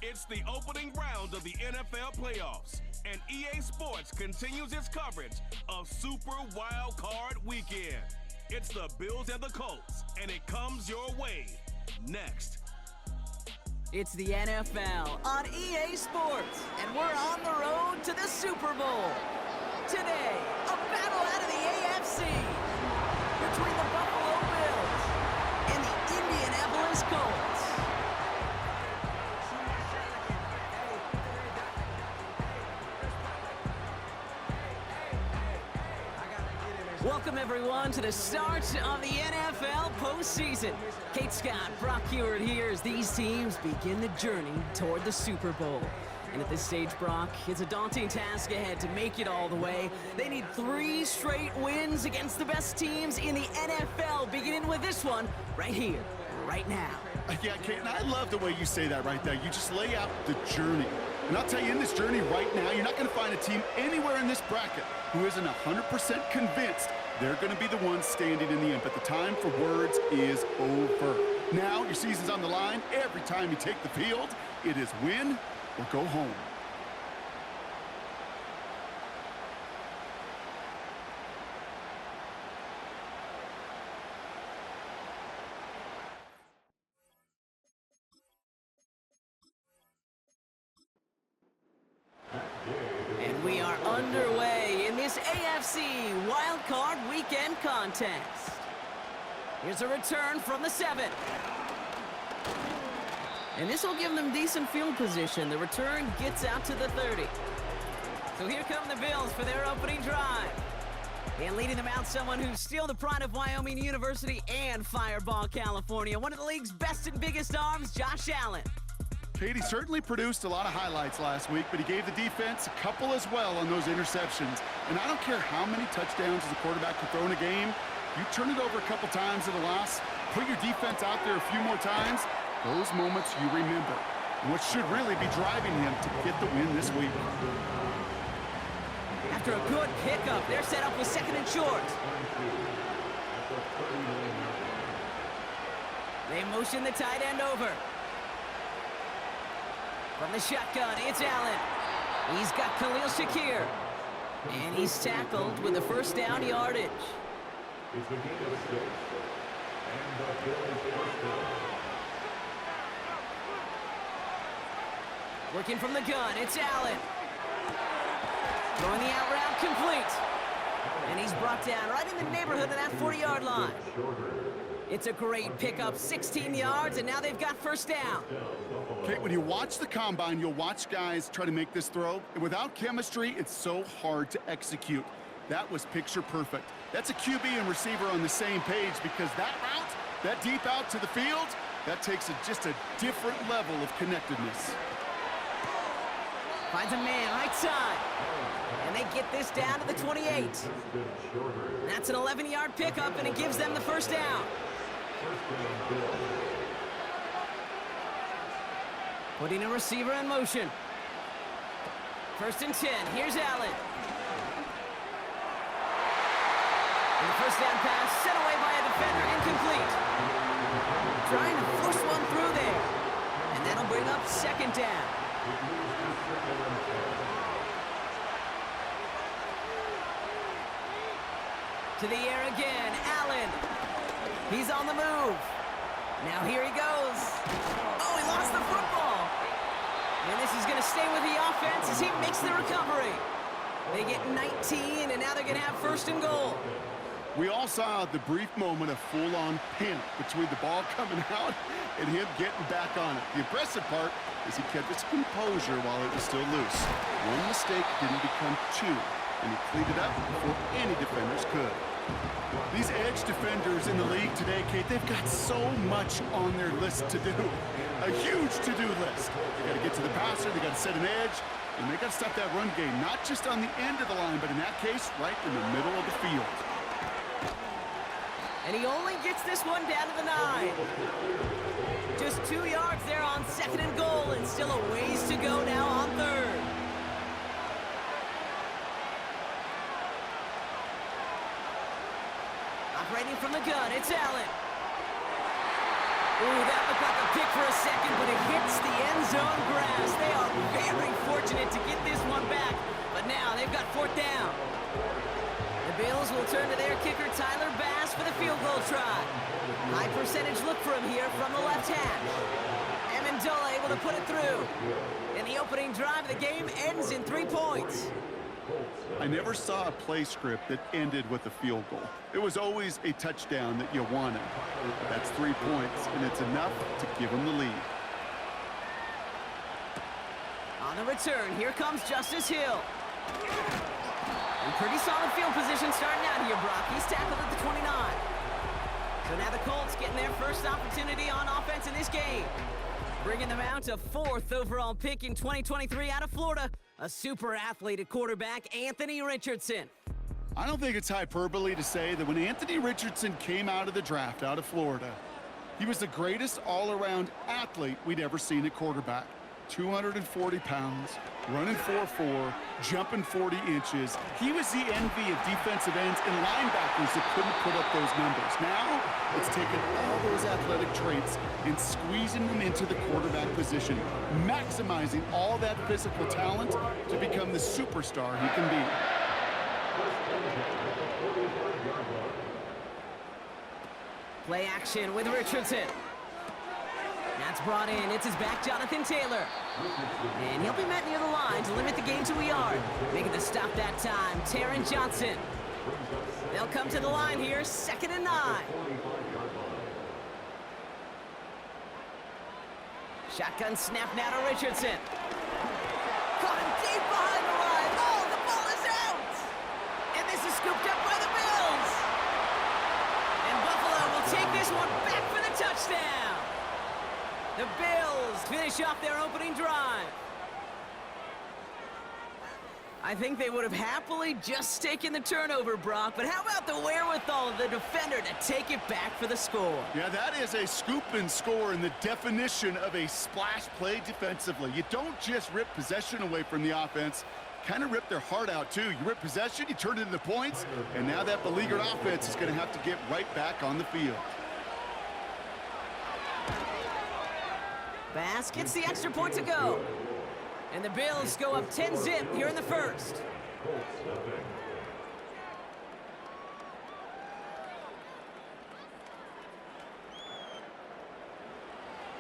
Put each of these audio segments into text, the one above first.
It's the opening round of the NFL playoffs, and EA Sports continues its coverage of Super Wildcard Weekend. It's the Bills and the Colts, and it comes your way next. It's the NFL on EA Sports, and we're on the road to the Super Bowl. Today, a battle out of the AFC between the Buffalo Bills and the Indianapolis Colts. Welcome, everyone, to the start of the NFL postseason. Kate Scott, Brock Hewitt here as these teams begin the journey toward the Super Bowl. And at this stage, Brock, it's a daunting task ahead to make it all the way. They need 3 straight wins against the best teams in the NFL, beginning with this one right here, right now. Yeah, Kate, and I love the way you say that right there. You just lay out the journey. And I'll tell you, in this journey right now, you're not going to find a team anywhere in this bracket who isn't 100% convinced they're going to be the ones standing in the end. But the time for words is over. Now, your season's on the line. Every time you take the field, it is win or go home. And we are underway in this AFC Wildcard Weekend contest. Here's a return from the 7. And this will give them decent field position. The return gets out to the 30. So here come the Bills for their opening drive. And leading them out, someone who's still the pride of Wyoming University and Fireball, California. One of the league's best and biggest arms, Josh Allen. Katie certainly produced a lot of highlights last week, but he gave the defense a couple as well on those interceptions. And I don't care how many touchdowns as a quarterback can throw in a game. You turn it over a couple times at a loss, put your defense out there a few more times, those moments you remember. What should really be driving him to get the win this week. After a good pickup, they're set up with 2nd and short. They motion the tight end over. From the shotgun, it's Allen. He's got Khalil Shakir. And he's tackled with the first down yardage. It's the game of 6. And the Bills first down. Working from the gun, it's Allen. Throwing the out route complete. And he's brought down right in the neighborhood of that 40-yard line. It's a great pickup, 16 yards, and now they've got first down. Kate, when you watch the combine, you'll watch guys try to make this throw. And without chemistry, it's so hard to execute. That was picture perfect. That's a QB and receiver on the same page because that route, that deep out to the field, that takes just a different level of connectedness. Finds a man right side. And they get this down to the 28. That's an 11-yard pickup, and it gives them the first down. Putting a receiver in motion. 1st and 10. Here's Allen. And the first down pass set away by a defender, incomplete. Trying to force one through there. And that'll bring up 2nd down. To the air again, Allen. He's on the move. Now here he goes. Oh, he lost the football. And this is going to stay with the offense as he makes the recovery. They get 19, and now they're going to have 1st and goal. We all saw the brief moment of full-on panic between the ball coming out and him getting back on it. The impressive part is he kept his composure while it was still loose. One mistake didn't become 2, and he cleaned it up before any defenders could. These edge defenders in the league today, Kate, they've got so much on their list to do. A huge to-do list. They got to get to the passer, they got to set an edge, and they got to stop that run game, not just on the end of the line, but in that case, right in the middle of the field. And he only gets this one down to the 9. Just 2 yards there on 2nd and goal, and still a ways to go now on 3rd. Operating from the gun, it's Allen. Ooh, that looked like a pick for a second, but it hits the end zone grass. They are very fortunate to get this one back, but now they've got fourth down. The Bills will turn to their kicker, Tyler Bass, for the field goal try. High percentage look for him here from the left hash. Amendola able to put it through. And the opening drive of the game ends in 3 points. I never saw a play script that ended with a field goal. It was always a touchdown that you wanted. That's 3 points, and it's enough to give them the lead. On the return, here comes Justice Hill. And pretty solid field position starting out here, Brock. He's tackled at the 29. So now the Colts getting their first opportunity on offense in this game. Bringing them out to 4th overall pick in 2023 out of Florida, a super athlete at quarterback, Anthony Richardson. I don't think it's hyperbole to say that when Anthony Richardson came out of the draft out of Florida, he was the greatest all-around athlete we'd ever seen at quarterback. 240 pounds, running 4.4, jumping 40 inches. He was the envy of defensive ends and linebackers that couldn't put up those numbers. Now, it's taken all those athletic traits and squeezing them into the quarterback position, maximizing all that physical talent to become the superstar he can be. Play action with Richardson. That's brought in. It's his back, Jonathan Taylor. And he'll be met near the line to limit the game to a yard. Making the stop that time, Taron Johnson. They'll come to the line here, 2nd and 9. Shotgun snap now to Richardson. Caught him deep behind the line. Oh, the ball is out! And this is scooped up by the Bills. And Buffalo will take this one back for the touchdown. The Bills finish off their opening drive. I think they would have happily just taken the turnover, Brock, but how about the wherewithal of the defender to take it back for the score? Yeah, that is a scoop and score in the definition of a splash play defensively. You don't just rip possession away from the offense, kind of rip their heart out too. You rip possession, you turn it into points, and now that beleaguered offense is going to have to get right back on the field. Bass gets the extra point to go. And the Bills go up 10-zip here in the first.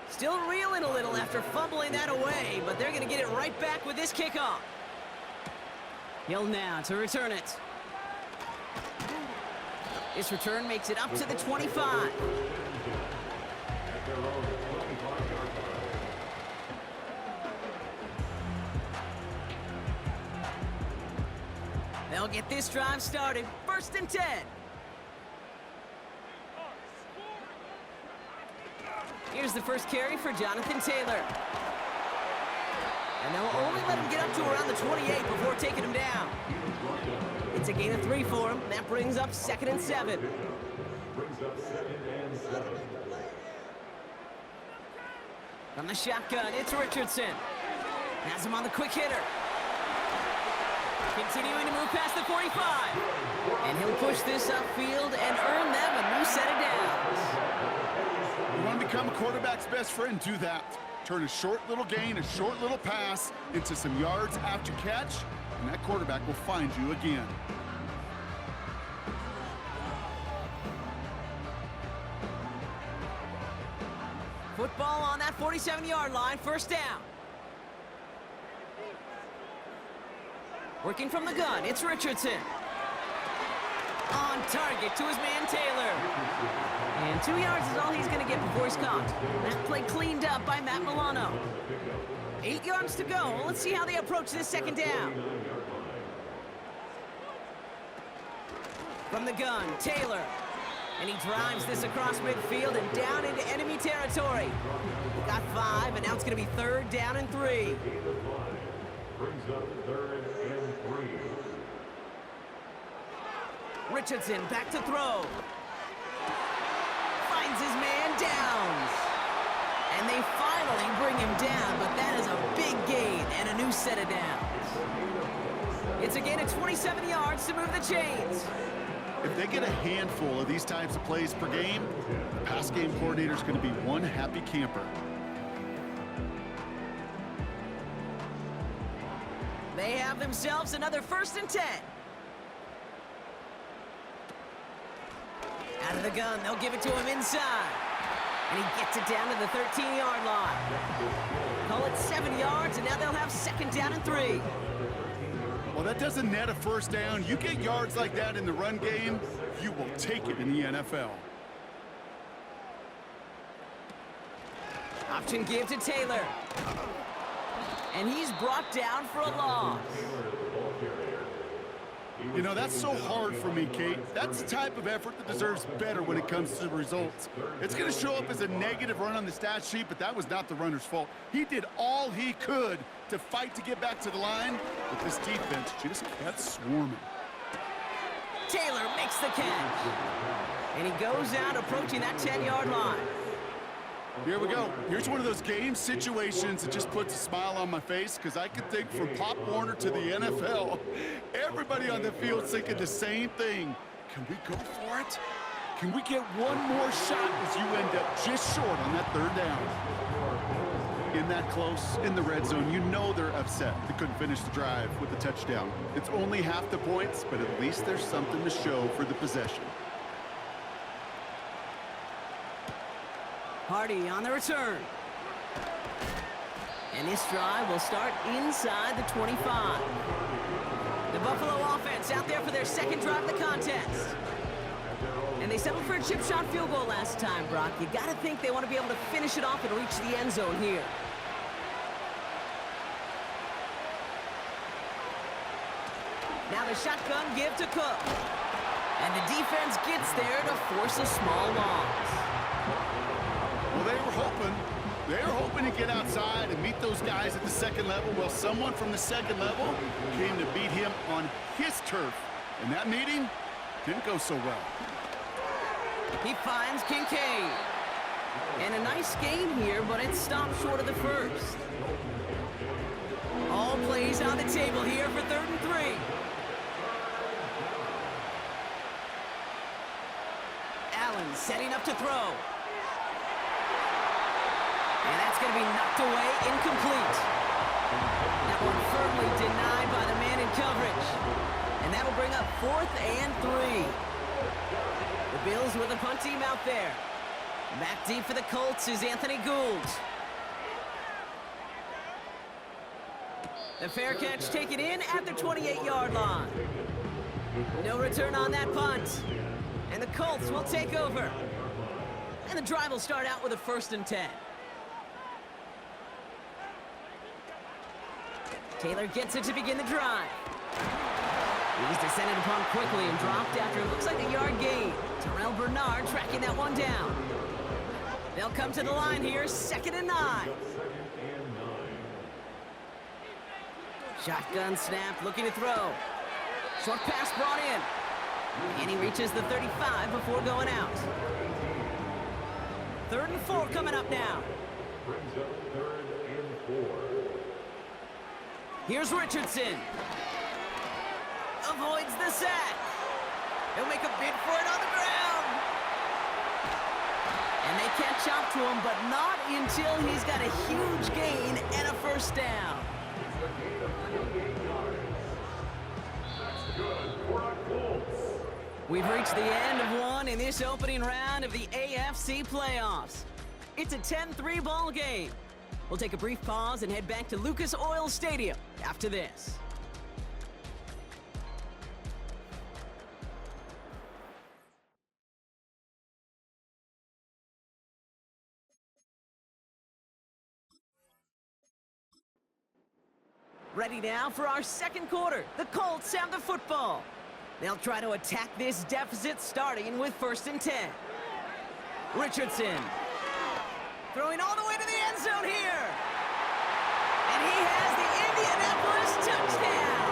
Still reeling a little after fumbling that away, but they're going to get it right back with this kickoff. Hill now to return it. This return makes it up to the 25. They'll get this drive started. 1st and 10. Here's the first carry for Jonathan Taylor. And they'll only let him get up to around the 28 before taking him down. It's a gain of 3 for him. That brings up 2nd and 7. From the shotgun, it's Richardson. Has him on the quick hitter. Continuing to move past the 45. And he'll push this upfield and earn them a new set of downs. You want to become a quarterback's best friend? Do that. Turn a short little gain, a short little pass into some yards after catch, and that quarterback will find you again. Football on that 47-yard line, 1st down. Working from the gun, it's Richardson. On target to his man Taylor. And 2 yards is all he's going to get before he's caught. That play cleaned up by Matt Milano. 8 yards to go. Let's see how they approach this 2nd down. From the gun, Taylor. And he drives this across midfield and down into enemy territory. He got 5, and now it's going to be 3rd down and 3. Brings up 3rd and 3. Richardson back to throw. Finds his man Downs. And they finally bring him down, but that is a big gain and a new set of downs. It's a gain of 27 yards to move the chains. If they get a handful of these types of plays per game, the pass game coordinator is going to be one happy camper. They have themselves another 1st and 10. Out of the gun, they'll give it to him inside. And he gets it down to the 13-yard line. Call it 7 yards, and now they'll have 2nd down and 3. Well, that doesn't net a 1st down. You get yards like that in the run game, you will take it in the NFL. Option give to Taylor. And he's brought down for a loss. You know, that's so hard for me, Kate. That's the type of effort that deserves better when it comes to the results. It's going to show up as a negative run on the stat sheet, but that was not the runner's fault. He did all he could to fight to get back to the line, but this defense just kept swarming. Taylor makes the catch. And he goes out approaching that 10-yard line. Here we go. Here's one of those game situations that just puts a smile on my face, because I can think from Pop Warner to the NFL, everybody on the field thinking the same thing. Can we go for it? Can we get one more shot as you end up just short on that 3rd down? In that close, in the red zone, you know they're upset they couldn't finish the drive with the touchdown. It's only half the points, but at least there's something to show for the possession. Hardy on the return. And this drive will start inside the 25. The Buffalo offense out there for their 2nd drive of the contest. And they settled for a chip shot field goal last time, Brock. You got to think they want to be able to finish it off and reach the end zone here. Now the shotgun give to Cook. And the defense gets there to force a small loss. Well, they were hoping to get outside and meet those guys at the 2nd level. Well, someone from the 2nd level came to beat him on his turf. And that meeting didn't go so well. He finds Kincaid. And a nice gain here, but it stopped short of the 1st. All plays on the table here for 3rd and 3. Allen setting up to throw. And that's going to be knocked away, incomplete. That one firmly denied by the man in coverage. And that'll bring up 4th and 3. The Bills with a punt team out there. Back deep for the Colts is Anthony Gould. The fair catch taken in at the 28-yard line. No return on that punt. And the Colts will take over. And the drive will start out with a 1st and 10. Taylor gets it to begin the drive. He's descended upon quickly and dropped after it looks like a yard gain. Terrell Bernard tracking that one down. They'll come to the line here, 2nd and 9. Shotgun snap, looking to throw. Short pass brought in. And he reaches the 35 before going out. 3rd and 4 coming up now. Brings up 3rd and 4. Here's Richardson. Avoids the sack. He'll make a bid for it on the ground. And they catch up to him, but not until he's got a huge gain and a 1st down. We've reached the end of one in this opening round of the AFC playoffs. It's a 10-3 ball game. We'll take a brief pause and head back to Lucas Oil Stadium after this. Ready now for our 2nd quarter. The Colts have the football. They'll try to attack this deficit starting with 1st and 10. Richardson throwing all the way to the end zone here. And he has the Indianapolis touchdown.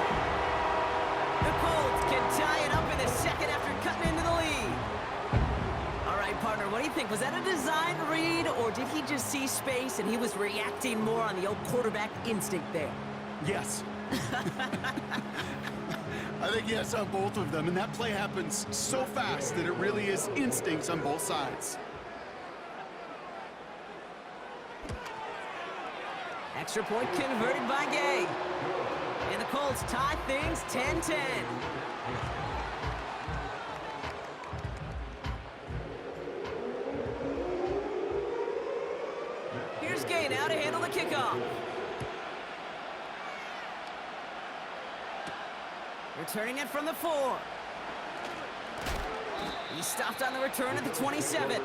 The Colts can tie it up in the 2nd after cutting into the lead. All right, partner, what do you think? Was that a design read, or did he just see space and he was reacting more on the old quarterback instinct there? Yes. I think yes on both of them, and that play happens so fast that it really is instincts on both sides. Extra point converted by Gay. And the Colts tie things 10-10. Here's Gay now to handle the kickoff. Returning it from the 4. He stopped on the return at the 27.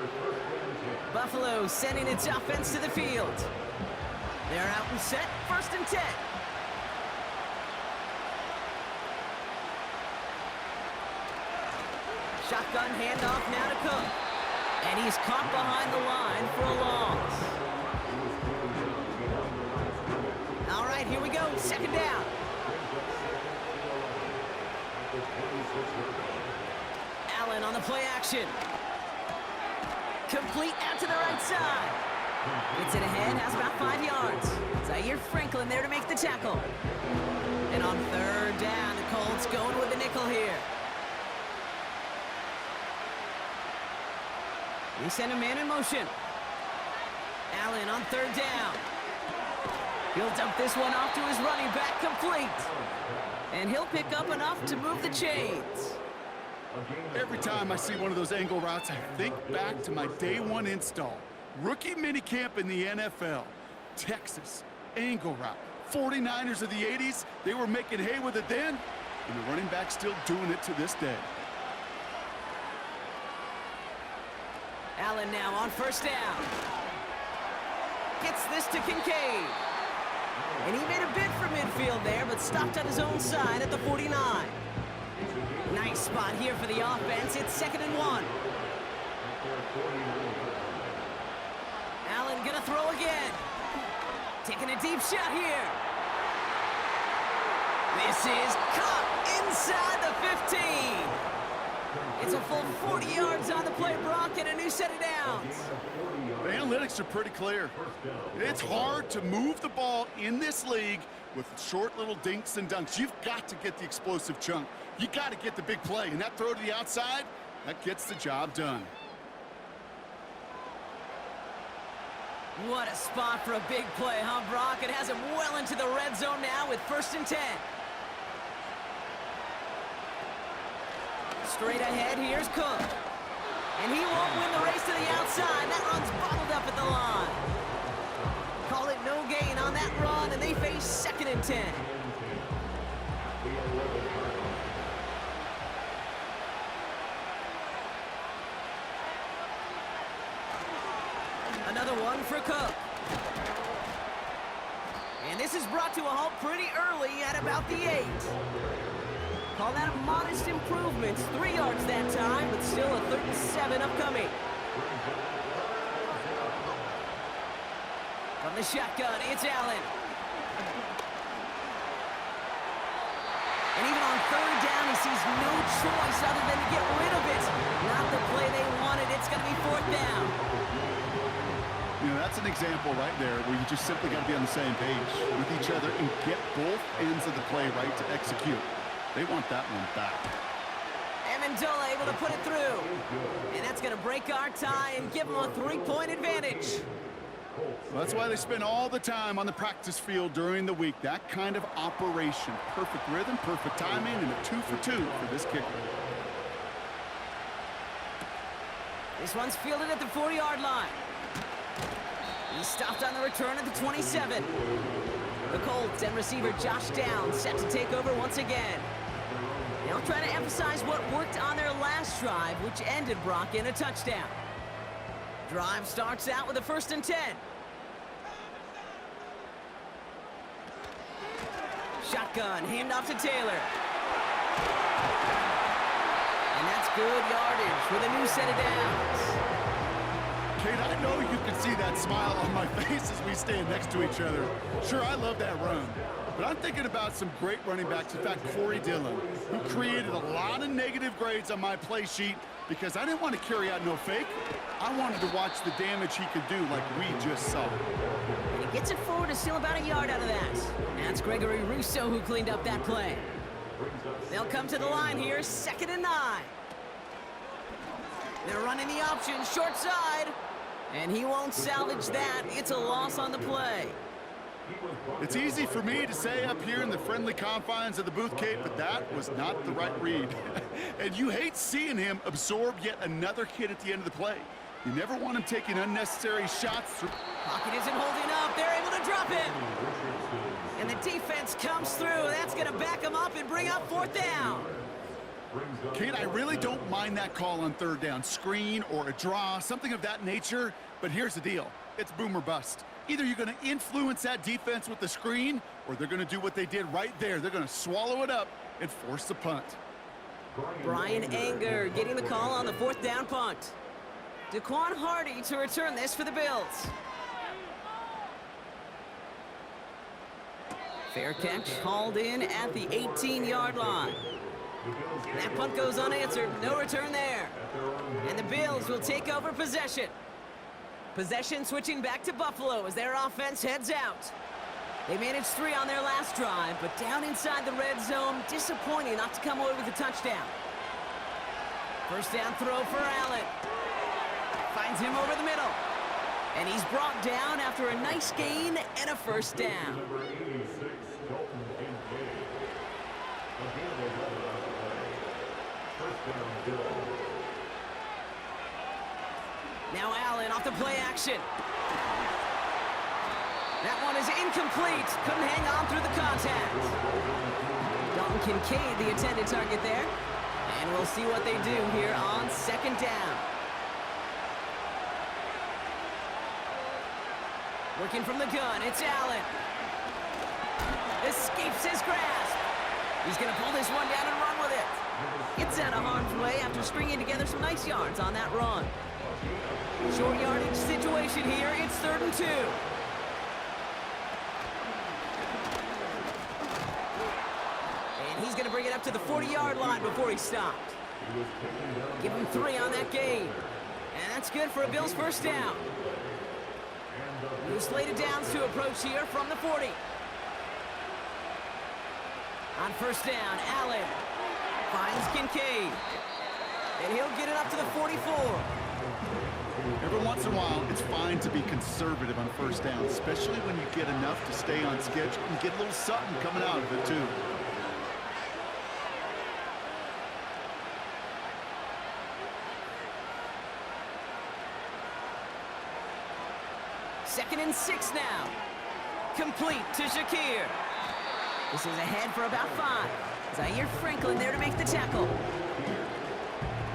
Buffalo sending its offense to the field. They're out and set, 1st and 10. Shotgun handoff now to Cook. And he's caught behind the line for a loss. All right, here we go, 2nd down. Allen on the play action. Complete out to the right side. Gets it ahead, has about 5 yards. Zaire Franklin there to make the tackle. And on 3rd down, the Colts going with the nickel here. We send a man in motion. Allen on 3rd down. He'll dump this one off to his running back, complete. And he'll pick up enough to move the chains. Every time I see one of those angle routes, I think back to my day 1 install. Rookie minicamp in the NFL. Texas, angle route. 49ers of the 80s, they were making hay with it then, and the running back's still doing it to this day. Allen now on 1st down. Gets this to Kincaid. And he made a bid for midfield there, but stopped on his own side at the 49. Nice spot here for the offense. It's 2nd and 1. Allen gonna throw again. Taking a deep shot here. This is caught inside the 15. It's a full 40 yards on the play, Brock, and a new set of downs. The analytics are pretty clear. It's hard to move the ball in this league with short little dinks and dunks. You've got to get the explosive chunk. You got to get the big play, and that throw to the outside, that gets the job done. What a spot for a big play, huh, Brock? It has him well into the red zone now with 1st and 10. Straight ahead, here's Cook. And he won't win the race to the outside. That run's bottled up at the line. Call it no gain on that run, and they face 2nd and 10. Another one for Cook. And this is brought to a halt pretty early at about the 8. Call that a modest improvement. 3 yards that time, but still a 3rd and 7 upcoming. From the shotgun, it's Allen. And even on 3rd down, he sees no choice other than to get rid of it. Not the play they wanted. It's going to be 4th down. You know, that's an example right there where you just simply got to be on the same page with each other and get both ends of the play right to execute. They want that one back. Amendola able to put it through. And that's going to break our tie and give them a 3-point advantage. Well, that's why they spend all the time on the practice field during the week. That kind of operation. Perfect rhythm, perfect timing, and a 2 for 2 for this kicker. This one's fielded at the 4-yard line. He stopped on the return at the 27. The Colts and receiver Josh Downs set to take over once again. They'll try to emphasize what worked on their last drive, which ended Brock in a touchdown. Drive starts out with a 1st and 10. Shotgun, handoff to Taylor. And that's good yardage with a new set of downs. Kate, I know you can see that smile on my face as we stand next to each other. Sure, I love that run. But I'm thinking about some great running backs. In fact, Corey Dillon, who created a lot of negative grades on my play sheet because I didn't want to carry out no fake. I wanted to watch the damage he could do like we just saw. And he gets it forward to steal about a yard out of that. That's Gregory Rousseau who cleaned up that play. They'll come to the line here, 2nd and 9. They're running the option, short side. And he won't salvage that. It's a loss on the play. It's easy for me to say up here in the friendly confines of the booth, Kate, but that was not the right read. And you hate seeing him absorb yet another hit at the end of the play. You never want him taking unnecessary shots. Pocket isn't holding up. They're able to drop it. And the defense comes through. That's going to back him up and bring up 4th down. Kate, I really don't mind that call on 3rd down. Screen or a draw, something of that nature. But here's the deal. It's boom or bust. Either you're going to influence that defense with the screen, or they're going to do what they did right there. They're going to swallow it up and force the punt. Brian Anger getting the call on the 4th down punt. Daquan Hardy to return this for the Bills. Fair catch hauled in at the 18-yard line. That punt goes unanswered. No return there. And the Bills will take over possession. Possession switching back to Buffalo as their offense heads out. They managed 3 on their last drive, but down inside the red zone, disappointing not to come away with a touchdown. 1st down throw for Allen. Finds him over the middle. And he's brought down after a nice gain and a 1st down. Now Allen off the play action. That one is incomplete. Couldn't hang on through the contact. Dalton Kincaid, the intended target there. And we'll see what they do here on 2nd down. Working from the gun, it's Allen. Escapes his grasp. He's going to pull this one down and run with it. It's out of harm's way after stringing together some nice yards on that run. Short yardage situation here. It's 3rd and 2. And he's going to bring it up to the 40-yard line before he stopped. Give him 3 on that gain. And that's good for a Bills 1st down. New slated downs to approach here from the 40. On 1st down, Allen finds Kincaid. And he'll get it up to the 44. Every once in a while, it's fine to be conservative on 1st down, especially when you get enough to stay on schedule and get a little something coming out of it, too. Second and 6 now. Complete to Shakir. This is ahead for about 5. Zaire Franklin there to make the tackle.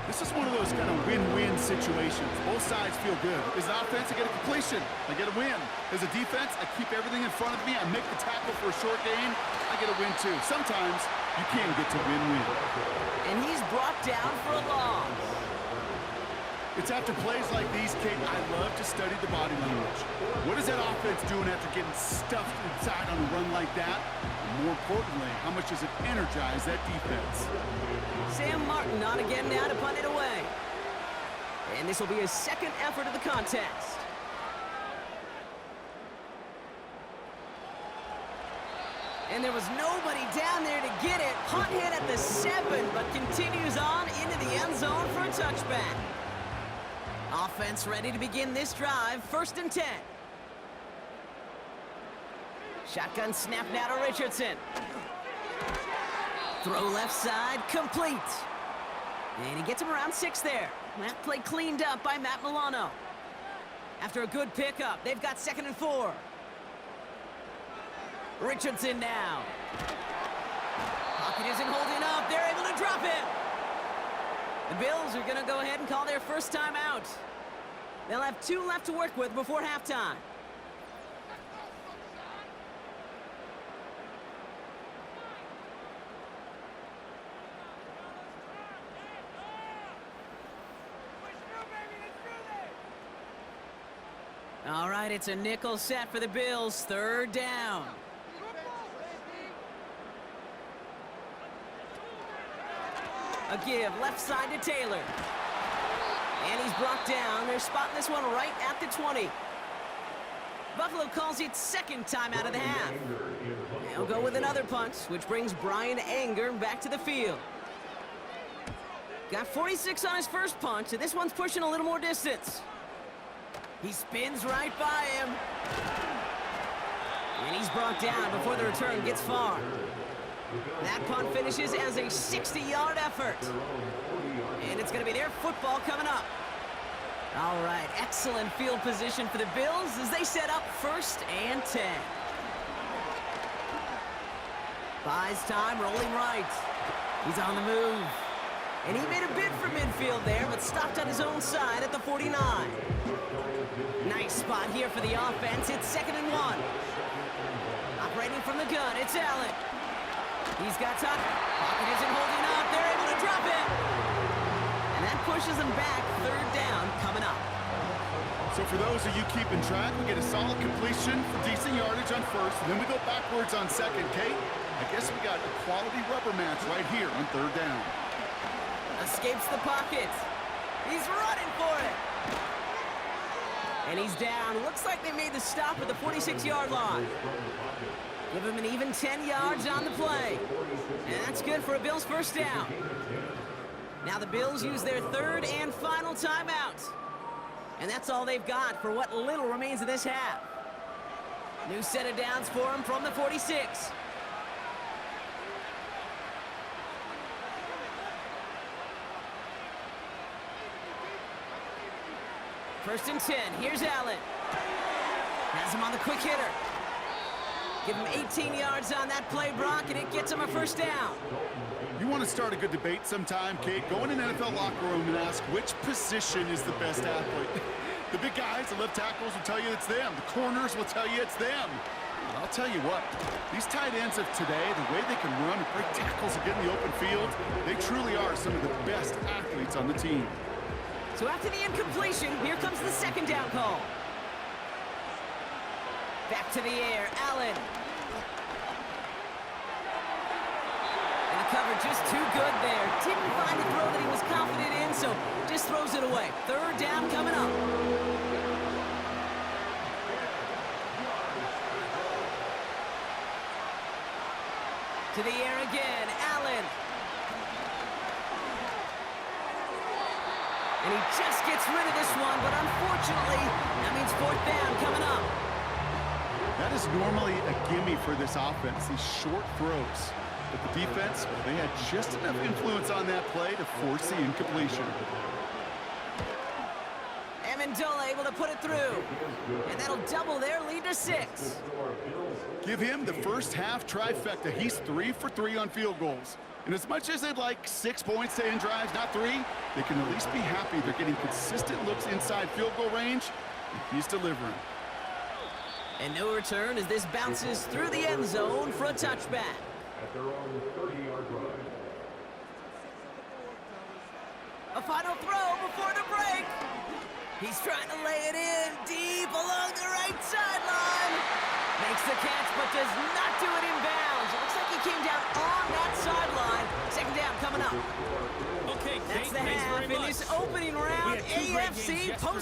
This is one of those kind of win-win situations. Both sides feel good. As an offense, I get a completion. I get a win. As a defense, I keep everything in front of me. I make the tackle for a short gain. I get a win, too. Sometimes you can't get to win-win. And he's brought down for a loss. It's after plays like these, Kate, I love to study the body language. What is that offense doing after getting stuffed inside on a run like that? And more importantly, how much does it energize that defense? Sam Martin on again now to punt it away. And this will be his 2nd effort of the contest. And there was nobody down there to get it. Punt hit at the 7, but continues on into the end zone for a touchback. Offense ready to begin this drive. 1st and 10. Shotgun snap now to Richardson. Throw left side, complete. And he gets him around 6 there. That play cleaned up by Matt Milano. After a good pickup, they've got 2nd and 4. Richardson now. Pocket isn't holding up. They're able to drop it. The Bills are going to go ahead and call their 1st time out. They'll have 2 left to work with before halftime. All right, it's a nickel set for the Bills. 3rd down. A give left side to Taylor. And he's brought down. They're spotting this one right at the 20. Buffalo calls it 2nd time out of the half. They'll go with another punt, which brings Brian Anger back to the field. Got 46 on his first punt, and this one's pushing a little more distance. He spins right by him. And he's brought down before the return gets far. That punt finishes as a 60-yard effort. And it's going to be their football coming up. All right, excellent field position for the Bills as they set up 1st and 10. Buys time, rolling right. He's on the move. And he made a bid for midfield there, but stopped on his own side at the 49. Nice spot here for the offense. It's 2nd and 1. Operating from the gun, it's Allen. He's got time. Pocket isn't holding up. They're able to drop it. And that pushes them back. 3rd down coming up. So for those of you keeping track, we get a solid completion for decent yardage on 1st, and then we go backwards on 2nd. Kate, I guess we got a quality rubber match right here on 3rd down. Escapes the pocket. He's running for it. And he's down. Looks like they made the stop at the 46-yard line. Give him an even 10 yards on the play. And that's good for a Bills 1st down. Now the Bills use their 3rd and final timeout. And that's all they've got for what little remains of this half. New set of downs for him from the 46. First and 10. Here's Allen. Has him on the quick hitter. Give him 18 yards on that play, Brock, and it gets him a 1st down. You want to start a good debate sometime, Kate? Go in an NFL locker room and ask which position is the best athlete. The big guys, the left tackles will tell you it's them. The corners will tell you it's them. But I'll tell you what, these tight ends of today, the way they can run and break tackles and get in the open field, they truly are some of the best athletes on the team. So after the incompletion, here comes the 2nd down call. Back to the air, Allen. And the cover just too good there. Didn't find the throw that he was confident in, so just throws it away. 3rd down coming up. To the air again, Allen. And he just gets rid of this one, but unfortunately, that means 4th down coming up. That is normally a gimme for this offense, these short throws. But the defense, well, they had just enough influence on that play to force the incompletion. Amendola able to put it through. And that'll double their lead to 6. Give him the first half trifecta. He's 3 for 3 on field goals. And as much as they'd like 6 points to end drives, not 3, they can at least be happy they're getting consistent looks inside field goal range, and he's delivering. And no return as this bounces through the end zone for a touchback. At their own 30-yard line. A final throw before the break. He's trying to lay it in deep along the right sideline. Makes the catch, but does not do it in bounds. It looks like he came down on that sideline. 2nd down coming up. Okay, That's the half in this opening round AFC post.